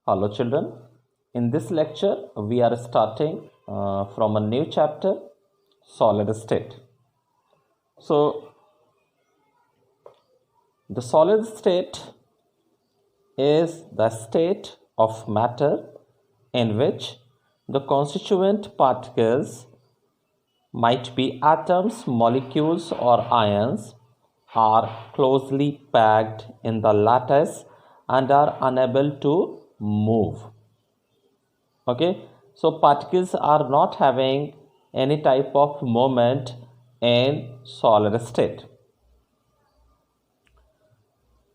Hello children, in this lecture we are starting from a new chapter, solid state. So the solid state is the state of matter in which the constituent particles, might be atoms, molecules or ions, are closely packed in the lattice and are unable to move. Okay, so particles are not having any type of movement in solid state.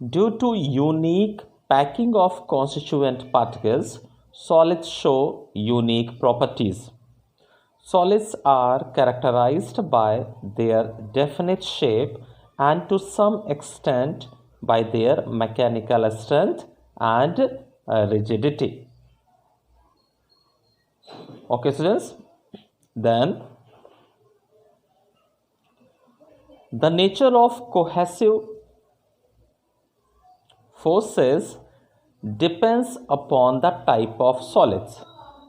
Due to unique packing of constituent particles, solids show unique properties. Solids are characterized by their definite shape and to some extent by their mechanical strength and rigidity. Okay, students, then the nature of cohesive forces depends upon the type of solids.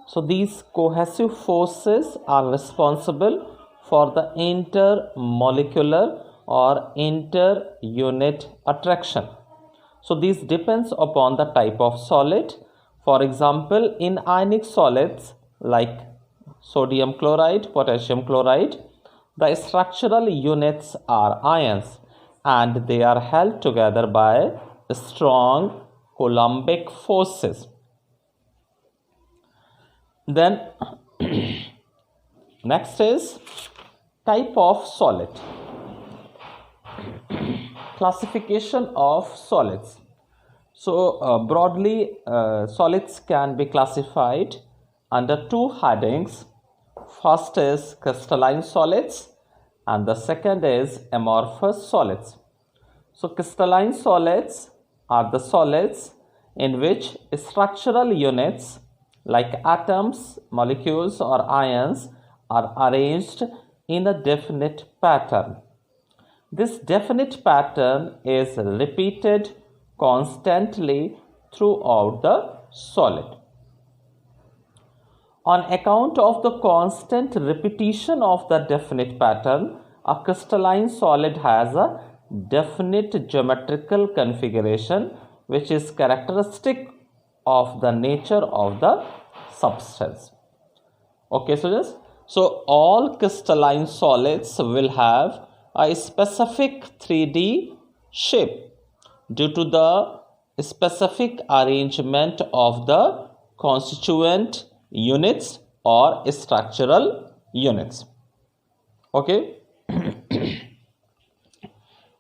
So these cohesive forces are responsible for the intermolecular or inter-unit attraction. So this depends upon the type of solid. For example, in ionic solids like sodium chloride, potassium chloride, the structural units are ions and they are held together by strong Coulombic forces. Then next is type of solid. Classification of solids. So broadly, solids can be classified under two headings. First is crystalline solids and the second is amorphous solids. So crystalline solids are the solids in which structural units like atoms, molecules or ions are arranged in a definite pattern. This definite pattern is repeated constantly throughout the solid. On account of the constant repetition of the definite pattern, a crystalline solid has a definite geometrical configuration which is characteristic of the nature of the substance. Okay, students. So all crystalline solids will have a specific 3D shape due to the specific arrangement of the constituent units or structural units. Okay.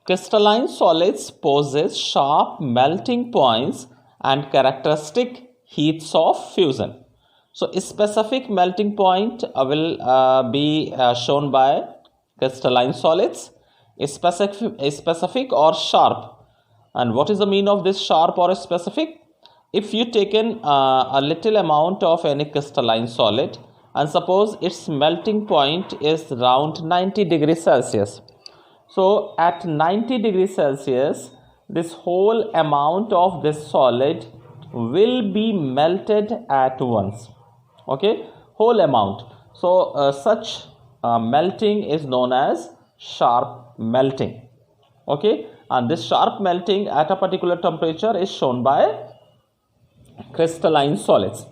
Crystalline solids possess sharp melting points and characteristic heats of fusion. So a specific melting point will be shown by crystalline solids, a specific or sharp. And what is the meaning of this sharp or specific? If you taken a little amount of any crystalline solid and suppose its melting point is around 90 degrees Celsius. So at 90 degrees Celsius, this whole amount of this solid will be melted at once. Okay, whole amount. So such melting is known as sharp melting. Okay, and this sharp melting at a particular temperature is shown by crystalline solids.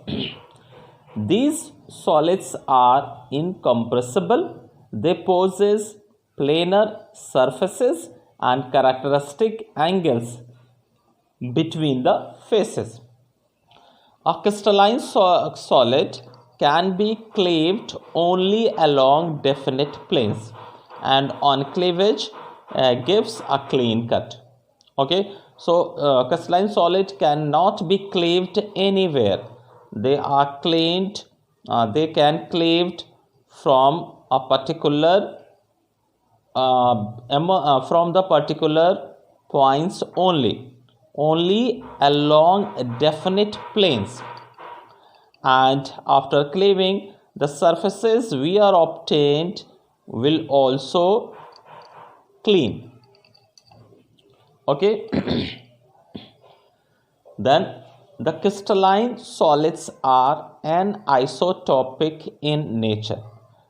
These solids are incompressible. They possess planar surfaces and characteristic angles between the faces. A crystalline solid can be cleaved only along definite planes, and on cleavage gives a clean cut. Okay, so crystalline solid cannot be cleaved anywhere. They are cleaned. They can cleaved from a particular from the particular points only along definite planes, and after cleaving the surfaces we are obtained will also clean. Okay. Then the crystalline solids are anisotropic in nature.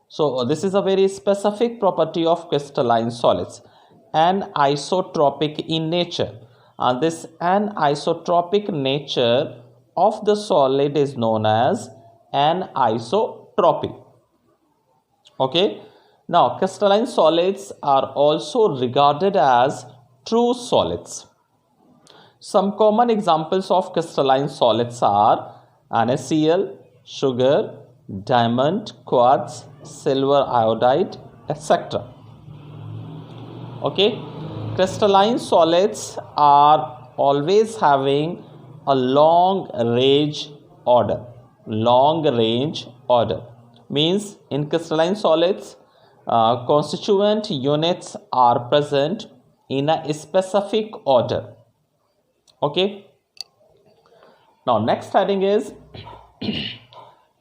So this is a very specific property of crystalline solids, anisotropic in nature. And this anisotropic nature of the solid is known as anisotropy. Okay. Now, crystalline solids are also regarded as true solids. Some common examples of crystalline solids are NaCl, sugar, diamond, quartz, silver iodide, etc. Okay, crystalline solids are always having a long range order. Long range order means in crystalline solids, constituent units are present in a specific order. Okay. Now, next heading is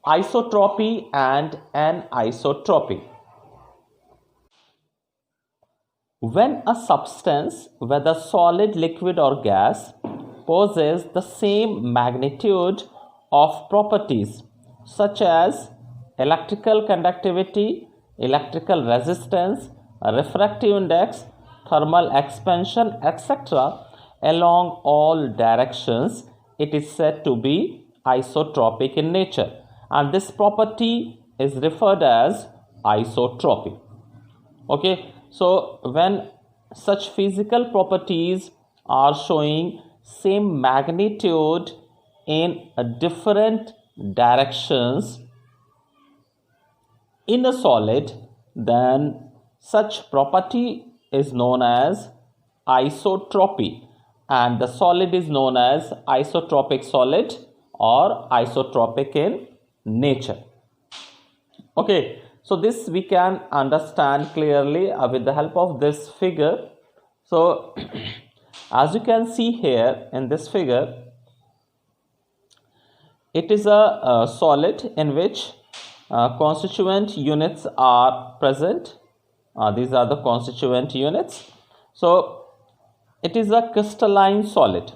isotropy and anisotropy. When a substance, whether solid, liquid, or gas, possesses the same magnitude of properties such as electrical conductivity, electrical resistance, refractive index, thermal expansion, etc., along all directions, it is said to be isotropic in nature, and this property is referred as isotropy. Okay, so when such physical properties are showing same magnitude in different directions in a solid, then such property is known as isotropy, and the solid is known as isotropic solid or isotropic in nature. Okay, so this we can understand clearly with the help of this figure. So as you can see here in this figure, it is a solid in which constituent units are present. These are the constituent units. So it is a crystalline solid,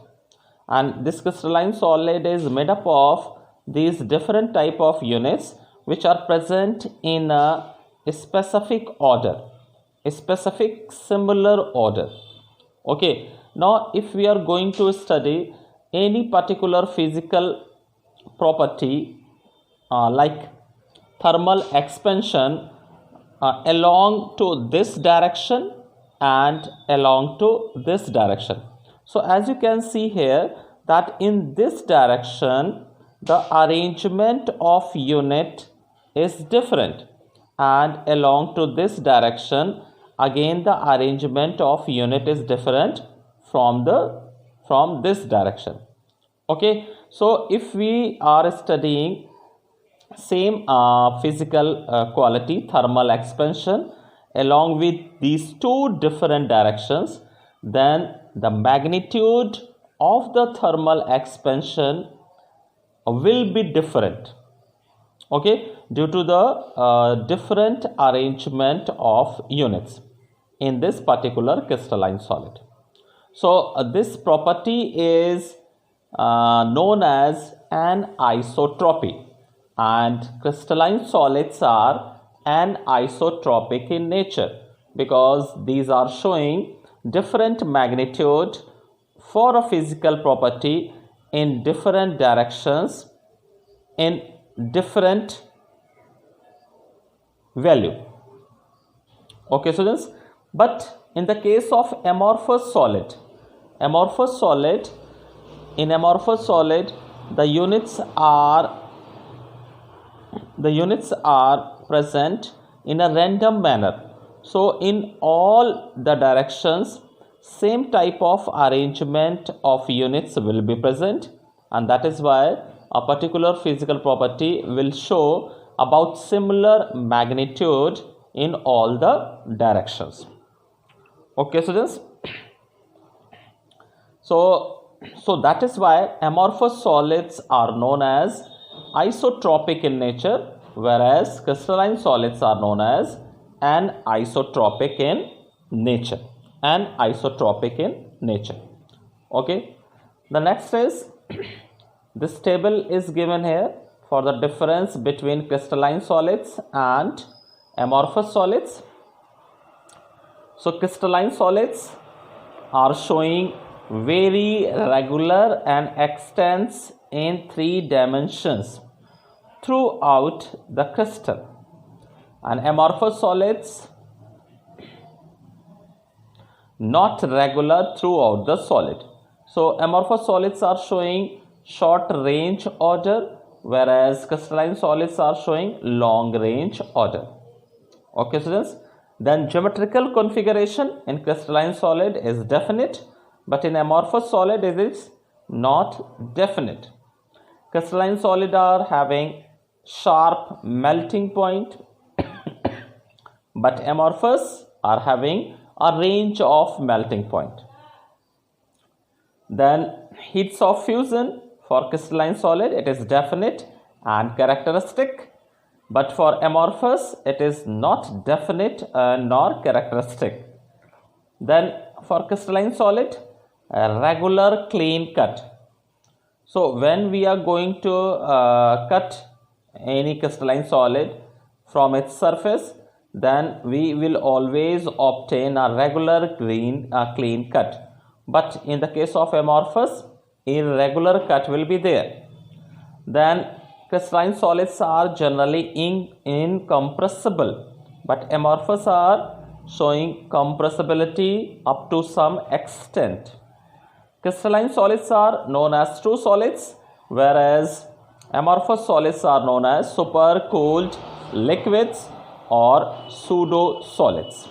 and this crystalline solid is made up of these different type of units which are present in a specific order, a specific similar order. Okay, now if we are going to study any particular physical property like thermal expansion along to this direction and along to this direction. So as you can see here that in this direction the arrangement of unit is different, and along to this direction again the arrangement of unit is different from this direction. Okay, so if we are studying same physical quality, thermal expansion, along with these two different directions, then the magnitude of the thermal expansion will be different. Okay, due to the different arrangement of units in this particular crystalline solid. So this property is known as anisotropy, and crystalline solids are anisotropic in nature because these are showing different magnitude for a physical property in different directions in different value. Okay students, but in the case of amorphous solid, in amorphous solid the units are present in a random manner. So in all the directions same type of arrangement of units will be present, and that is why a particular physical property will show about similar magnitude in all the directions. Okay students, so that is why amorphous solids are known as isotropic in nature, whereas crystalline solids are known as anisotropic in nature. Okay, the next is This table is given here for the difference between crystalline solids and amorphous solids. So crystalline solids are showing very regular and extends in 3 dimensions throughout the crystal, and amorphous solids not regular throughout the solid. So amorphous solids are showing short range order, whereas crystalline solids are showing long range order. Okay students, then geometrical configuration in crystalline solid is definite, but in amorphous solid it is not definite. Crystalline solid are having sharp melting point but amorphous are having a range of melting point. Then heats of fusion for crystalline solid it is definite and characteristic, but for amorphous it is not definite nor characteristic. Then for crystalline solid, a regular clean cut. So when we are going to cut any crystalline solid from its surface, then we will always obtain a regular clean cut. But in the case of amorphous, irregular cut will be there. Then crystalline solids are generally incompressible, but amorphous are showing compressibility up to some extent. Crystalline solids are known as true solids, whereas amorphous solids are known as supercooled liquids or pseudo solids.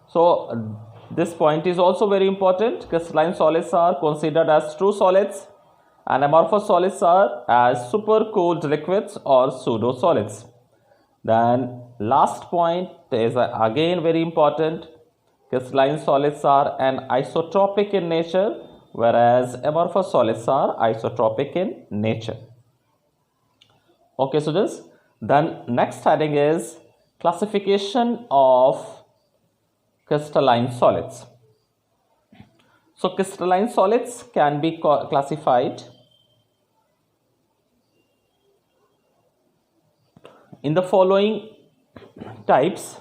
So this point is also very important. Crystalline solids are considered as true solids and amorphous solids are as supercooled liquids or pseudo solids. Then last point is again very important. Crystalline solids are an isotropic in nature, whereas amorphous solids are isotropic in nature. Okay students, then next heading is classification of crystalline solids. So crystalline solids can be classified in the following types: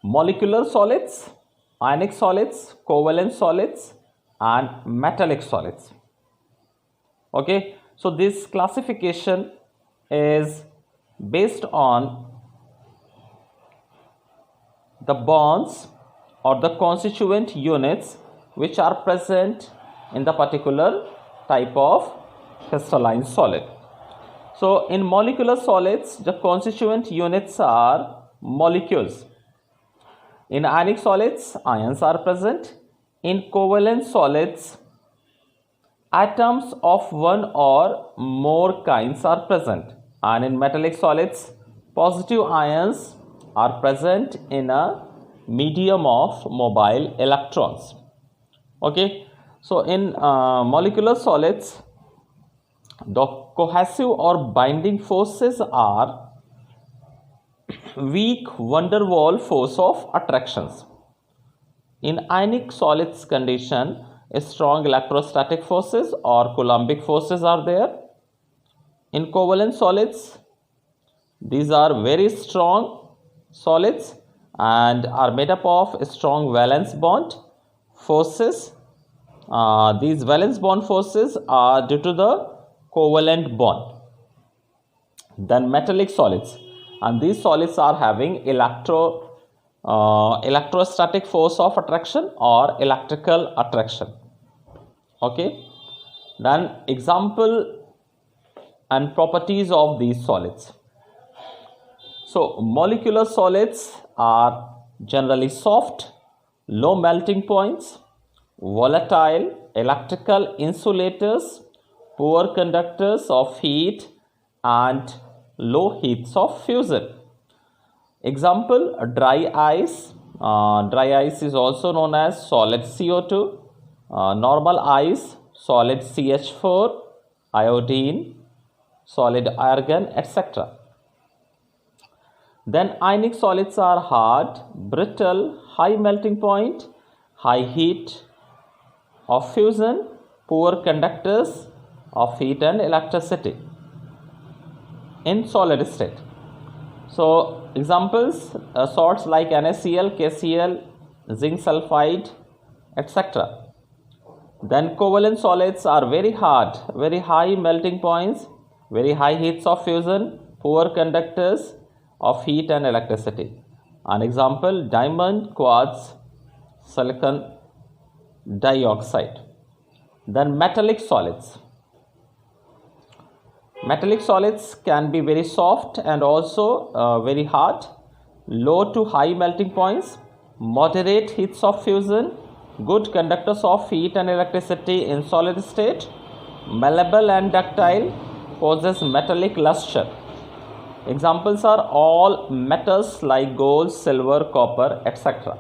molecular solids, ionic solids, covalent solids, and metallic solids. Okay, so this classification is based on the bonds or the constituent units which are present in the particular type of crystalline solid. So in molecular solids, the constituent units are molecules. In ionic solids, ions are present. In covalent solids, atoms of one or more kinds are present. And in metallic solids, positive ions are present in a medium of mobile electrons. Okay, so in molecular solids, the cohesive or binding forces are weak van der Waals force of attractions. In ionic solids condition, strong electrostatic forces or Coulombic forces are there. In covalent solids, these are very strong solids and are made up of strong valence bond forces. These valence bond forces are due to the covalent bond. Then metallic solids, and these solids are having electrostatic force of attraction or electrical attraction. Okay, then example and properties of these solids. So molecular solids are generally soft, low melting points, volatile, electrical insulators, poor conductors of heat, and low heats of fusion. Example, dry ice. Dry ice is also known as solid CO2, normal ice, solid CH4, iodine, solid argon, etc. Then ionic solids are hard, brittle, high melting point, high heat of fusion, poor conductors, of heat and electricity in solid state. So examples, salts like NaCl, KCl, zinc sulfide, etc. Then covalent solids are very hard, very high melting points, very high heats of fusion, poor conductors of heat and electricity. An example, diamond, quartz, silicon dioxide. Then metallic solids. Metallic solids can be very soft and also very hard, low to high melting points, moderate heats of fusion, good conductors of heat and electricity in solid state, malleable and ductile, possess metallic luster. Examples are all metals like gold, silver, copper, etc.